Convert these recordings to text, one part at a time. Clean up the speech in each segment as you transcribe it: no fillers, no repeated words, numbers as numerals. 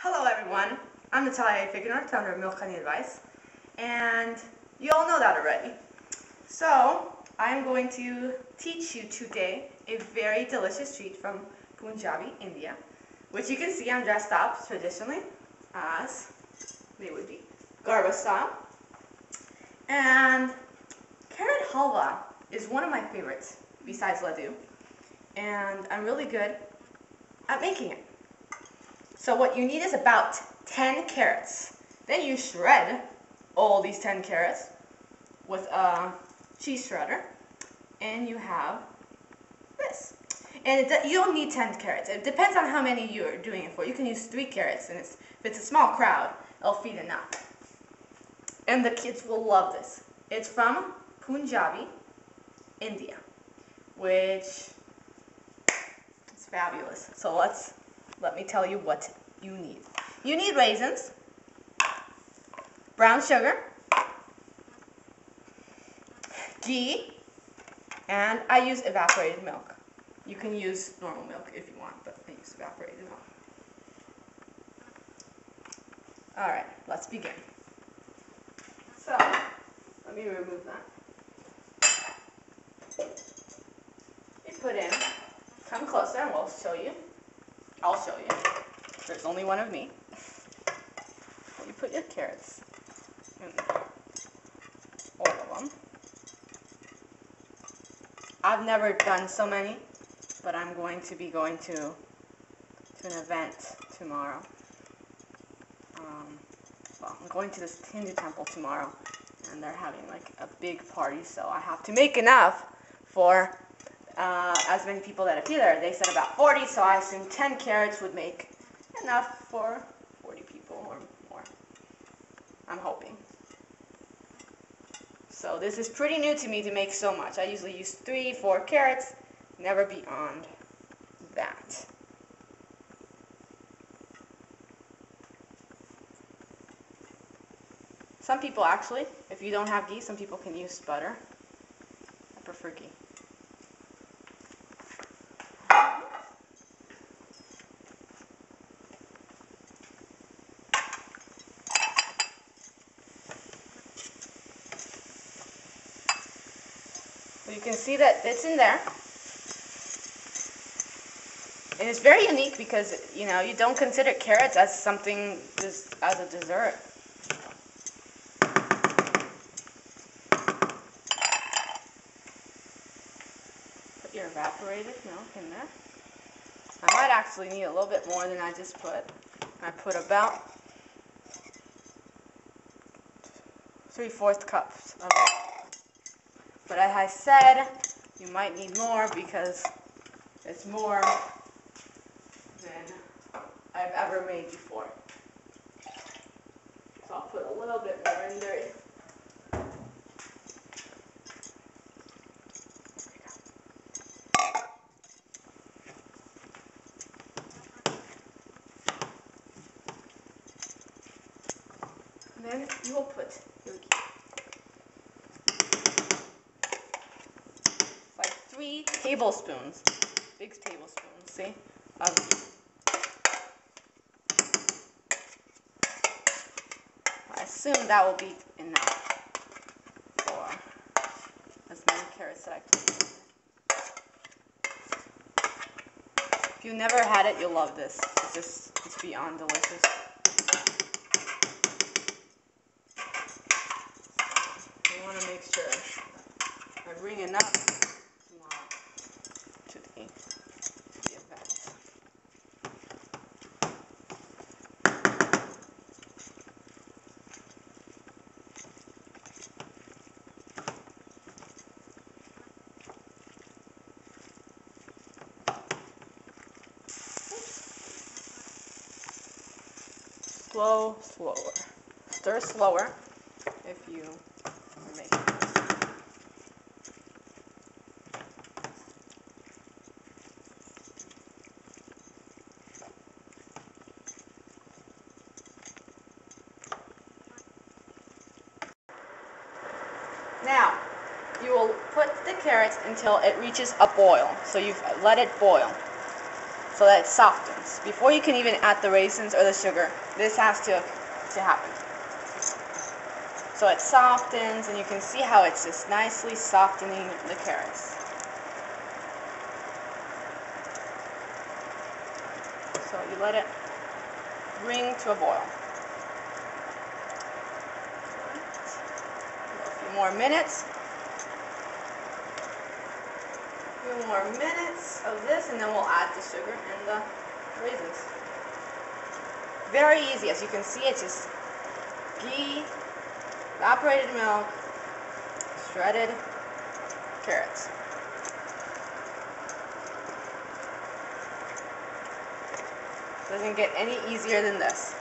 Hello everyone, I'm Natalia Figueroa, founder of Milk Honey Advice, and you all know that already. So, I'm going to teach you today a very delicious treat from Punjabi, India, which you can see I'm dressed up traditionally as they would be, Garba style. And carrot halwa is one of my favorites, besides laddu, and I'm really good at making it. So what you need is about 10 carrots. Then you shred all these 10 carrots with a cheese shredder, and you have this. And you don't need 10 carrots. It depends on how many you're doing it for. You can use 3 carrots, and if it's a small crowd, it'll feed enough. And the kids will love this. It's from Punjabi, India, which is fabulous. So let me tell you what you need. You need raisins, brown sugar, ghee, and I use evaporated milk. You can use normal milk if you want, but I use evaporated milk. Alright, let's begin. So, let me remove that. You put in, come closer and we'll show you. I'll show you. There's only one of me. You put your carrots in all of them. I've never done so many, but I'm going to be going to an event tomorrow. Well, I'm going to this Hindu temple tomorrow, and they're having like a big party, so I have to make enough for as many people that appear there. They said about 40, so I assume 10 carrots would make enough for 40 people or more. I'm hoping. So this is pretty new to me to make so much. I usually use 3-4 carrots, never beyond that. Some people actually, if you don't have ghee, some people can use butter. I prefer ghee. You can see that it's in there. And it's very unique because, you know, you don't consider carrots as something just as a dessert. Put your evaporated milk in there. I might actually need a little bit more than I just put. I put about 3/4 cups of it. But as I said, you might need more because it's more than I've ever made before. So I'll put a little bit more in there. And then you will put your ghee. 3 tablespoons, big tablespoons, see, of ghee. I assume that will be enough for as many carrots that I put in. If you've never had it, you'll love this. It's beyond delicious. You want to make sure I bring enough to the event. Slower. Stir slower if you are making this. Now, you will put the carrots until it reaches a boil. So you've let it boil. so that it softens. Before you can even add the raisins or the sugar, this has to happen. So it softens, and you can see how it's just nicely softening the carrots. So you let it bring to a boil. A few more minutes. A few more minutes of this, and then we'll add the sugar and the raisins. Very easy, as you can see. It's just ghee, evaporated milk, shredded carrots. Doesn't get any easier than this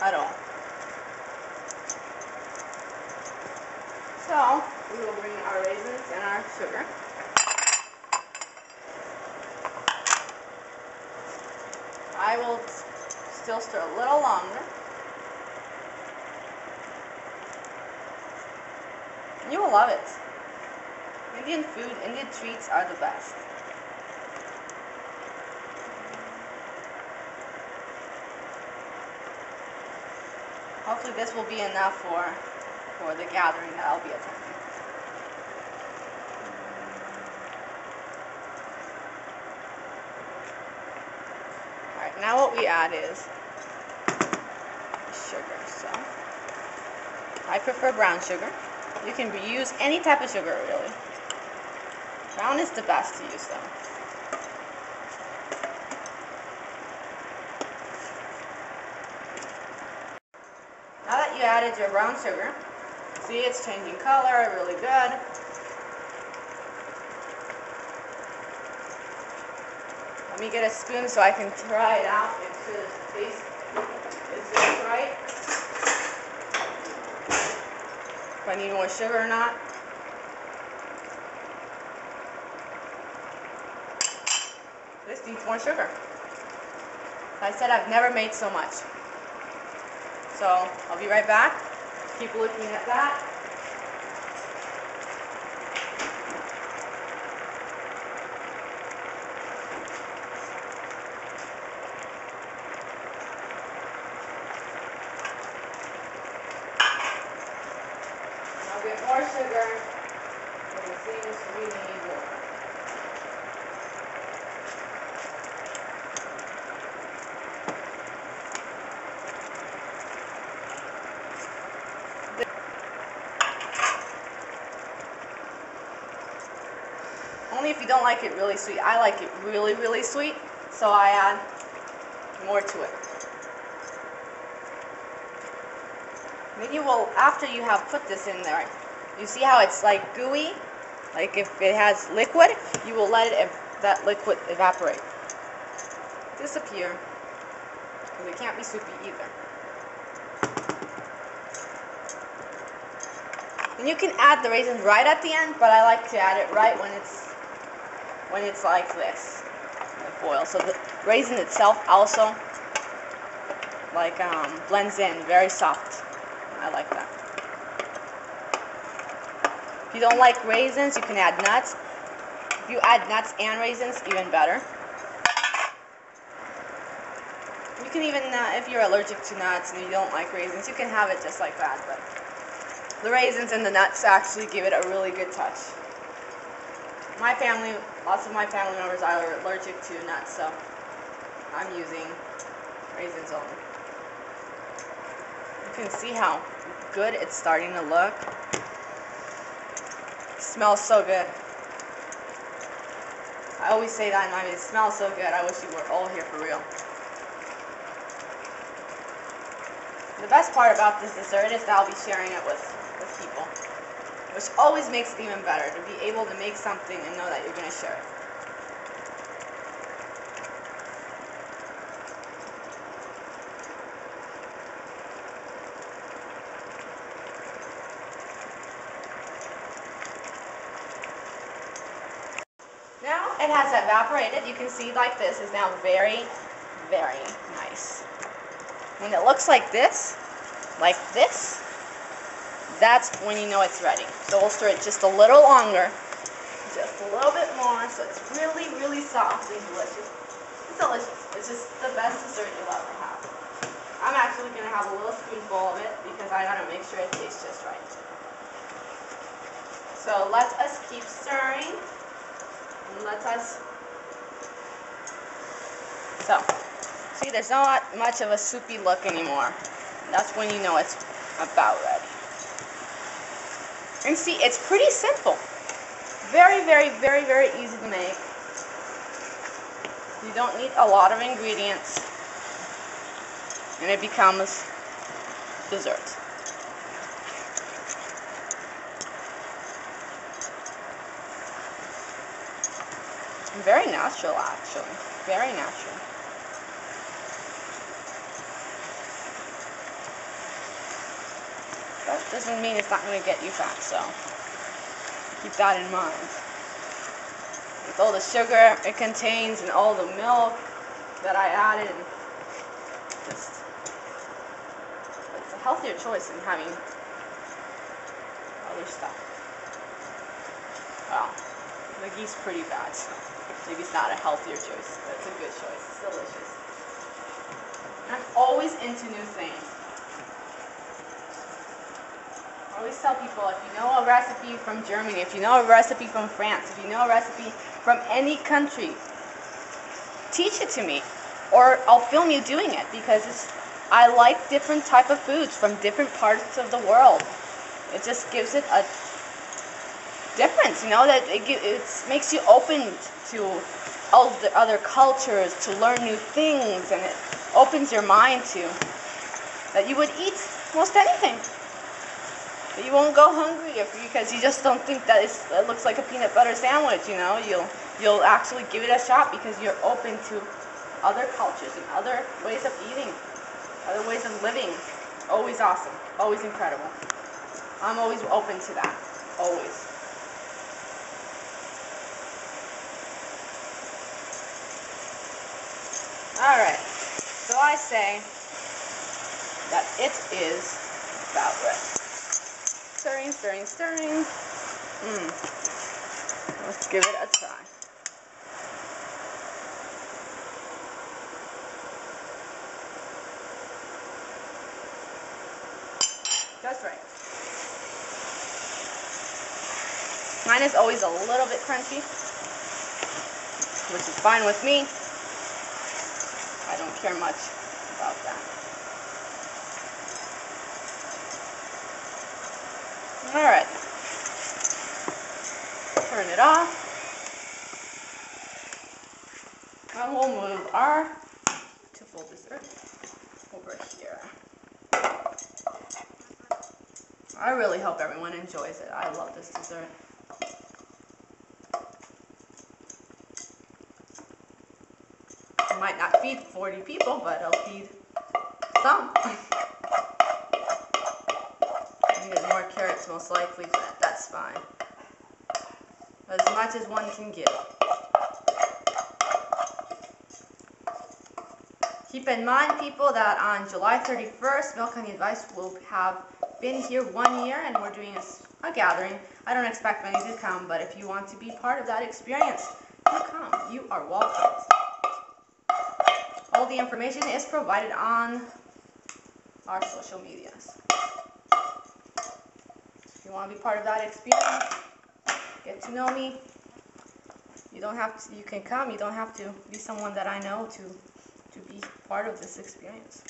at all. So we will bring our raisins and our sugar. I will still stir a little longer. You will love it. Indian food, Indian treats are the best. Hopefully this will be enough for the gathering that I'll be attending. Alright, now what we add is sugar. So I prefer brown sugar. You can use any type of sugar, really. Brown is the best to use, though. Now that you added your brown sugar, see it's changing color, really good. Let me get a spoon so I can try it out and see the taste. Is this right? If I need more sugar or not. This needs more sugar. Like I said, I've never made so much. So I'll be right back. Keep looking at that. I'll get more sugar. It seems we need more. Only if you don't like it really sweet. I like it really, really sweet, so I add more to it. Then you will, after you have put this in there, you see how it's like gooey? Like if it has liquid, you will let that liquid evaporate. Disappear. Because it can't be soupy either. And you can add the raisins right at the end, but I like to add it right when it's like this, the boil. So the raisin itself also like blends in, very soft. I like that. If you don't like raisins, you can add nuts. If you add nuts and raisins, even better. You can even, if you're allergic to nuts and you don't like raisins, you can have it just like that. But the raisins and the nuts actually give it a really good touch. My family, lots of my family members are allergic to nuts, so I'm using raisins only. You can see how good it's starting to look. It smells so good. I always say that in my video, it smells so good. I wish you were all here for real. The best part about this dessert is that I'll be sharing it with people, which always makes it even better to be able to make something and know that you're going to share it. Now it has evaporated. You can see like this is now very, very nice. When it looks like this, that's when you know it's ready. So we'll stir it just a little longer, just a little bit more, so it's really, really soft and delicious. It's delicious. It's just the best dessert you'll ever have. I'm actually going to have a little spoonful of it because I got to make sure it tastes just right. So let us keep stirring. And let us... So, see, there's not much of a soupy look anymore. That's when you know it's about ready. And see, it's pretty simple. Very, very, very, very easy to make. You don't need a lot of ingredients. And it becomes dessert. Very natural, actually. Very natural. That doesn't mean it's not going to get you fat, so keep that in mind. With all the sugar it contains and all the milk that I added, it's a healthier choice than having other stuff. Well, the ghee's pretty bad, so maybe it's not a healthier choice, but it's a good choice. It's delicious. I'm always into new things. I always tell people, if you know a recipe from Germany, if you know a recipe from France, if you know a recipe from any country, teach it to me, or I'll film you doing it, because I like different type of foods from different parts of the world. It just gives it a difference, you know, that it makes you open to all the other cultures, to learn new things, and it opens your mind to that you would eat most anything. That you won't go hungry because you just don't think that it looks like a peanut butter sandwich, you know. You'll actually give it a shot because you're open to other cultures and other ways of eating, other ways of living. Always awesome, always incredible. I'm always open to that, always. Alright, so I say that it is about ready. Stirring, stirring, stirring. Let's give it a try. Just right. Mine is always a little bit crunchy, which is fine with me. I don't care much about that. Alright. Turn it off. And we'll move our beautiful dessert over here. I really hope everyone enjoys it. I love this dessert. It might not feed 40 people, but it'll feed some. There's more carrots most likely, but that's fine. As much as one can give. Keep in mind, people, that on July 31st, Milk and Advice will have been here 1 year, and we're doing a gathering. I don't expect many to come, but if you want to be part of that experience, you come. You are welcome. All the information is provided on our social medias. If you want to be part of that experience, get to know me. You don't have to, you can come. You don't have to be someone that I know to be part of this experience.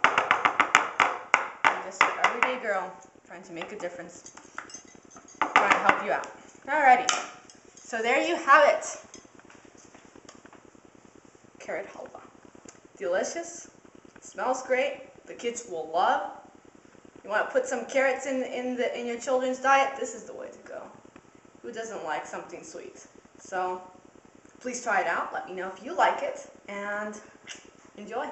I'm just an everyday girl trying to make a difference, trying to help you out. Alrighty, so there you have it. Carrot halwa. Delicious. Smells great. The kids will love. You want to put some carrots in your children's diet? This is the way to go. Who doesn't like something sweet? So please try it out. Let me know if you like it, and enjoy.